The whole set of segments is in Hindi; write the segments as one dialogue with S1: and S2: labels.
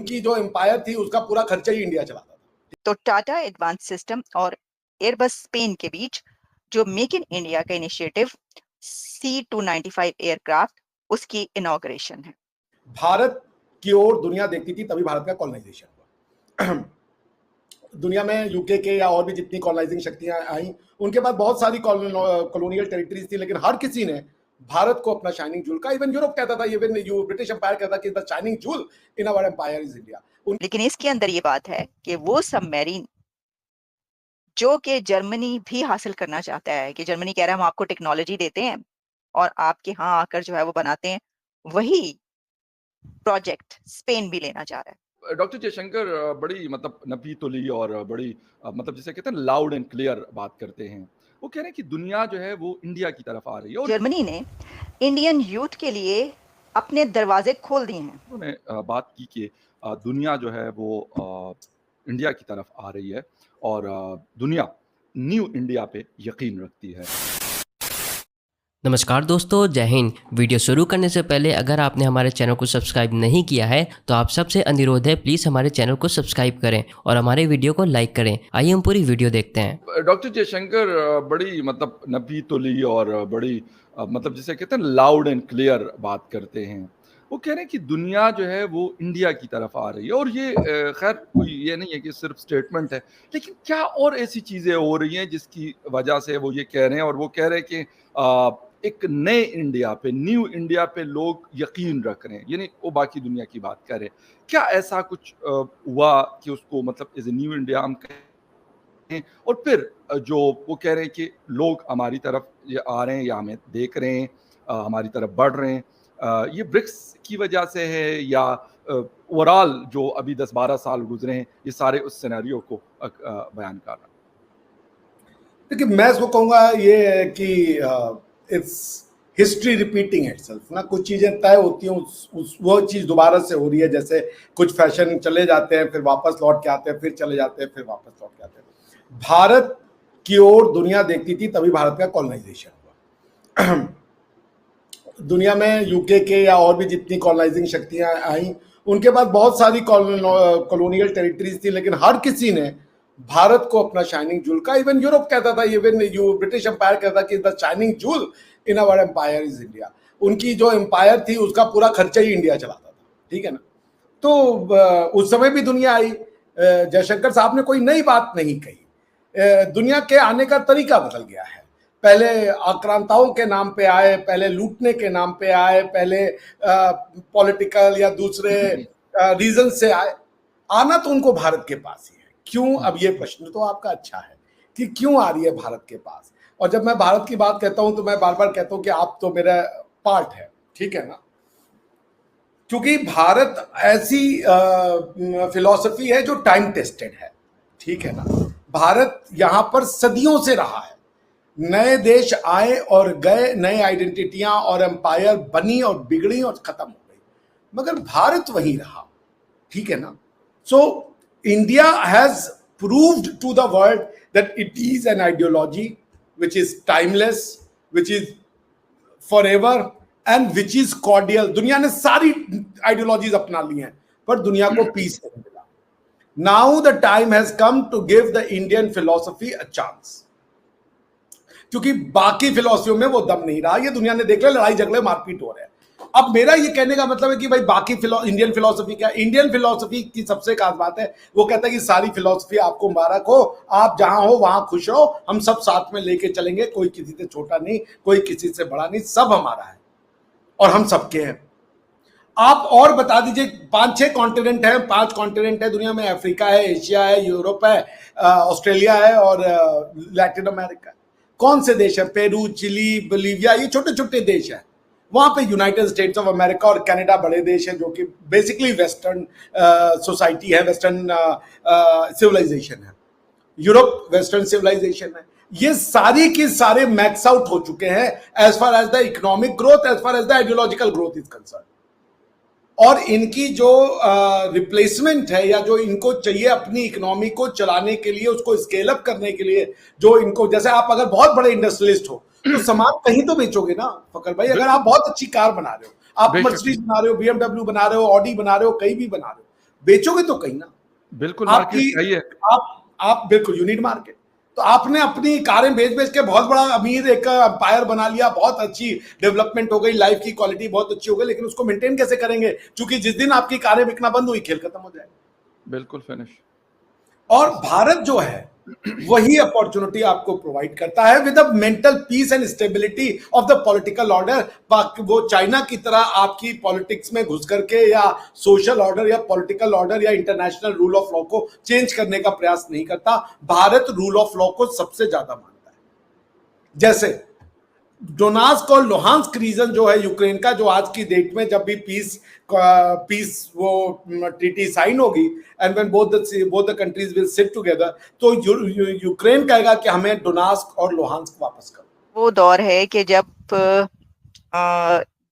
S1: उनकी जो एम्पायर थी उसका पूरा खर्चा ही इंडिया चलाता था।
S2: तो टाटा एडवांस सिस्टम और एयरबस स्पेन के बीच जो मेक इन इंडिया का इनिशिएटिव C295 एयरक्राफ्ट, उसकी इनॉग्रेशन है।
S1: भारत की ओर दुनिया देखती थी तभी भारत का कॉलोनाइजेशन हुआ। दुनिया में यूके के या और भी जितनी कॉलोनाइजिंग शक्तियां आई, उनके बाद बहुत सारी कॉलोनियल टेरिटरीज थी, लेकिन हर किसी ने भारत को अपना शाइनिंग जूल का, इवन यूरोप कहता था, इवन ब्रिटिश एम्पायर कहता कि the shining jewel in our empire is India.
S2: लेकिन इसके अंदर ये बात है कि वो सबमरीन जो कि जर्मनी भी हासिल करना चाहता है, कि जर्मनी कह रहा है हम आपको टेक्नोलॉजी देते हैं और आपके यहाँ आकर जो है वो बनाते हैं, वही प्रोजेक्ट स्पेन भी लेना चाह रहा है।
S3: डॉक्टर जयशंकर बड़ी मतलब नफी तुली और बड़ी मतलब जिसे कहते हैं लाउड एंड क्लियर बात करते हैं। वो कह रहे हैं कि दुनिया जो है वो इंडिया की तरफ आ रही है और
S2: जर्मनी ने इंडियन यूथ के लिए अपने दरवाजे खोल दिए हैं।
S3: उन्होंने बात की कि दुनिया जो है वो इंडिया की तरफ आ रही है और दुनिया न्यू इंडिया पे यकीन रखती है।
S4: नमस्कार दोस्तों, जय हिंद। वीडियो शुरू करने से पहले अगर आपने हमारे चैनल को सब्सक्राइब नहीं किया है तो आप सबसे अनुरोध है, प्लीज़ हमारे चैनल को सब्सक्राइब करें और हमारे वीडियो को लाइक करें। आइए हम पूरी वीडियो देखते हैं।
S3: डॉक्टर जयशंकर बड़ी मतलब नफी तुली और बड़ी मतलब जिसे कहते हैं लाउड एंड क्लियर बात करते हैं। वो कह रहे हैं कि दुनिया जो है वो इंडिया की तरफ आ रही है और ये खैर कोई ये नहीं है कि सिर्फ स्टेटमेंट है, लेकिन क्या और ऐसी चीज़ें हो रही हैं जिसकी वजह से वो ये कह रहे हैं। और वो कह रहे हैं कि एक नए इंडिया पे, न्यू इंडिया पे लोग यकीन रख रहे हैं, यानी वो बाकी दुनिया की बात कर रहे हैं। क्या ऐसा कुछ हुआ कि उसको मतलब एज ए न्यू इंडिया हम कहें? और फिर जो वो कह रहे हैं कि लोग हमारी तरफ ये आ रहे हैं या हमें देख रहे हैं, हमारी तरफ बढ़ रहे हैं, ये ब्रिक्स की वजह से है या ओवरऑल जो अभी 10-12 साल गुजरे हैं, ये सारे उस सिनेरियो को बयान कर रहा है।
S1: देखिए, मैं इसको कहूँगा ये है कि इट्स हिस्ट्री रिपीटिंग इटसेल्फ ना। कुछ चीज़ें तय होती हैं, वो चीज़ दोबारा से हो रही है। जैसे कुछ फैशन चले जाते हैं, फिर वापस लौट के आते हैं, फिर चले जाते हैं, फिर वापस लौट के आते हैं। भारत की ओर दुनिया देखती थी तभी भारत का कॉलोनाइजेशन हुआ। दुनिया में यूके के या और भी जितनी कॉलोनाइजिंग शक्तियां आई, उनके बाद बहुत सारी कॉलोनियल टेरिटरीज थी, लेकिन हर किसी ने भारत को अपना शाइनिंग जूल का, इवन यूरोप कहता था, इवन ब्रिटिश एम्पायर कहता कि the shining jewel in our empire is India. उनकी जो एम्पायर थी उसका पूरा खर्चा ही इंडिया चलाता था, ठीक है ना। तो उस समय भी दुनिया आई। जयशंकर साहब ने कोई नई बात नहीं कही। दुनिया के आने का तरीका बदल गया है। पहले आक्रांताओं के नाम पे आए, पहले लूटने के नाम पे आए, पहले पॉलिटिकल या दूसरे रीजन से आए। आना तो उनको भारत के पास ही है। क्यों? अब ये प्रश्न तो आपका अच्छा है कि क्यों आ रही है भारत के पास। और जब मैं भारत की बात कहता हूं तो मैं बार बार कहता हूं कि आप तो मेरा पार्ट है, ठीक है ना। क्योंकि भारत ऐसी फिलॉसफी है जो टाइम टेस्टेड है, ठीक है ना। भारत यहां पर सदियों से रहा है। नए देश आए और गए, नए आइडेंटिटियां और एम्पायर बनी और बिगड़ी और खत्म हो गई, मगर भारत वही रहा, ठीक है ना। So India has proved to the world that it is an ideology which is timeless, which is forever and which is cordial. दुनिया ने सारी आइडियोलॉजीज अपना ली हैं, पर दुनिया को पीस नहीं मिला। Now the time has come to give the Indian philosophy a chance. क्योंकि बाकी फिलोसफियों में वो दम नहीं रहा। ये दुनिया ने देख लिया, लड़ाई झगड़े मारपीट हो रहे हैं। अब मेरा ये कहने का मतलब है कि भाई बाकी इंडियन फिलोसफी क्या? इंडियन फिलोसफी की सबसे खास बात है, वो कहता है कि सारी फिलोसफी आपको मुबारक हो, आप जहां हो वहां खुश रहो, हम सब साथ में लेके चलेंगे, कोई किसी से छोटा नहीं, कोई किसी से बड़ा नहीं, सब हमारा है और हम सबके हैं। आप और बता दीजिए, 5-6 कॉन्टिनेंट है, 5 कॉन्टिनेंट है दुनिया में। अफ्रीका है, एशिया है, यूरोप है, ऑस्ट्रेलिया है और लैटिन अमेरिका। कौन से देश है? पेरू, चिली, बोलीविया, ये छोटे छोटे देश हैं। वहां पे यूनाइटेड स्टेट्स ऑफ अमेरिका और कनाडा बड़े देश हैं, जो कि बेसिकली वेस्टर्न सोसाइटी है, वेस्टर्न सिविलाइजेशन है। यूरोप वेस्टर्न सिविलाइजेशन है। ये सारी के सारे मैक्स आउट हो चुके हैं as far as the economic growth, as far as the ideological growth is concern. और इनकी जो रिप्लेसमेंट है, या जो इनको चाहिए अपनी इकोनॉमी को चलाने के लिए, उसको स्केल अप करने के लिए, जो इनको, जैसे आप अगर बहुत बड़े इंडस्ट्रियलिस्ट हो तो सामान कहीं तो बेचोगे ना फकर भाई। अगर आप बहुत अच्छी कार बना रहे हो, आप मर्सिडीज बना रहे हो, BMW बना रहे हो, ऑडी बना रहे हो, कहीं भी बना रहे हो, बेचोगे तो कहीं ना।
S3: बिल्कुल मार्केट
S1: आपकी
S3: चाहिए।
S1: आप बिल्कुल यू नीड मार्केट। तो आपने अपनी कारें बेच बेच के बहुत बड़ा अमीर एक एम्पायर बना लिया, बहुत अच्छी डेवलपमेंट हो गई, लाइफ की क्वालिटी बहुत अच्छी हो गई, लेकिन उसको मेंटेन कैसे करेंगे? क्योंकि जिस दिन आपकी कारें बिकना बंद हुई, खेल खत्म हो जाएगा।
S3: बिल्कुल फिनिश।
S1: और भारत जो है वही अपॉर्चुनिटी आपको प्रोवाइड करता है with the mental peace and stability of the political order. वो चाइना की तरह आपकी पॉलिटिक्स में घुस करके या सोशल ऑर्डर या पॉलिटिकल ऑर्डर या इंटरनेशनल रूल ऑफ लॉ को चेंज करने का प्रयास नहीं करता। भारत रूल ऑफ लॉ को सबसे ज्यादा मानता है। जैसे डोनास्क और लुहांस्क रीजन जो है यूक्रेन का, जो आज की डेट में जब भी पीस वो ट्रीटी साइन होगी and when both the countries will sit together, तो यूक्रेन कहेगा कि हमें डोनास्क और लुहांस्क वापस करो।
S2: वो दौर है कि जब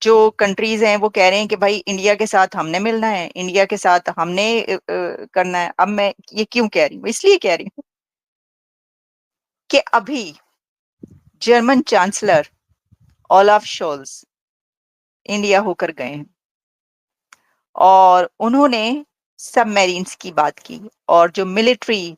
S2: जो कंट्रीज हैं वो कह रहे हैं कि भाई इंडिया के साथ हमने मिलना है, इंडिया के साथ हमने करना है। अब मैं ये क्यों कह रही हूँ? इसलिए कह रही हूँ कि अभी German chancellor Olaf Sholes India होकर गए हैं और उन्होंने सबमरीन्स की बात की और जो मिलिट्री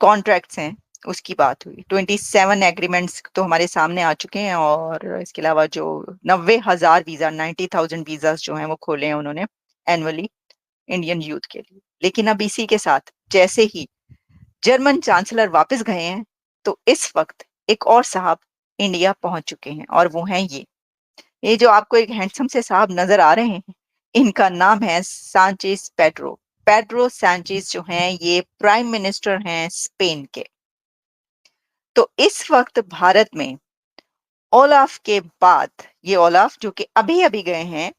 S2: कॉन्ट्रैक्ट्स हैं उसकी बात हुई। 27 एग्रीमेंट्स तो हमारे सामने आ चुके हैं और इसके अलावा जो 90,000 वीजा 90,000 वीजा जो हैं वो खोले हैं उन्होंने एनुअली इंडियन यूथ के लिए। लेकिन अब इसी के साथ जैसे ही जर्मन चांसलर वापस गए हैं तो इस वक्त एक और साहब इंडिया पहुंच चुके हैं और वो हैं ये जो आपको एक हैंडसम से साहब नजर आ रहे हैं, इनका नाम है सांचेज पेड्रो सांचेज जो हैं ये प्राइम मिनिस्टर हैं स्पेन के। तो इस वक्त भारत में ओलाफ के बाद ये ओलाफ जो कि अभी अभी गए हैं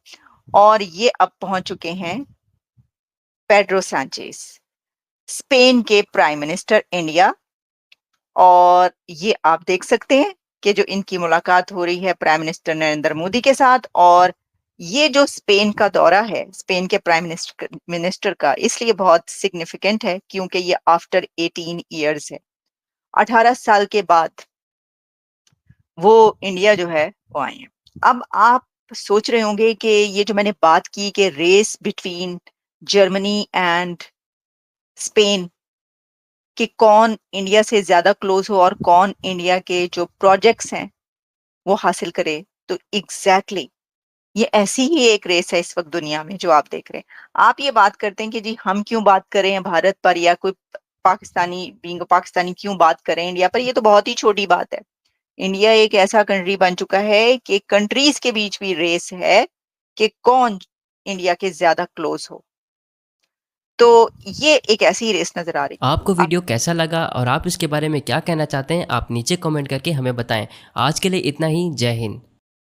S2: और ये अब पहुंच चुके हैं पेड्रो सांचेज, स्पेन के प्राइम मिनिस्टर इंडिया। और ये आप देख सकते हैं कि जो इनकी मुलाकात हो रही है प्राइम मिनिस्टर नरेंद्र मोदी के साथ। और ये जो स्पेन का दौरा है स्पेन के प्राइम मिनिस्टर का, इसलिए बहुत सिग्निफिकेंट है क्योंकि ये आफ्टर 18 इयर्स है। 18 साल के बाद वो इंडिया जो है वो आए हैं। अब आप सोच रहे होंगे कि ये जो मैंने बात की कि race between Germany and Spain कि कौन इंडिया से ज्यादा क्लोज हो और कौन इंडिया के जो प्रोजेक्ट्स हैं वो हासिल करे, तो एग्जैक्टली ये ऐसी ही एक रेस है इस वक्त दुनिया में जो आप देख रहे हैं। आप ये बात करते हैं कि जी हम क्यों बात कर रहे हैं भारत पर या कोई पाकिस्तानी क्यों बात करें इंडिया पर, ये तो बहुत ही छोटी बात है। इंडिया एक ऐसा कंट्री बन चुका है कि कंट्रीज के बीच भी रेस है कि कौन इंडिया के ज्यादा क्लोज हो। तो ये एक ऐसी ही रेस नजर आ रही है।
S4: आपको वीडियो कैसा लगा और आप इसके बारे में क्या कहना चाहते हैं, आप नीचे कमेंट करके हमें बताएं। आज के लिए इतना ही। जय हिंद।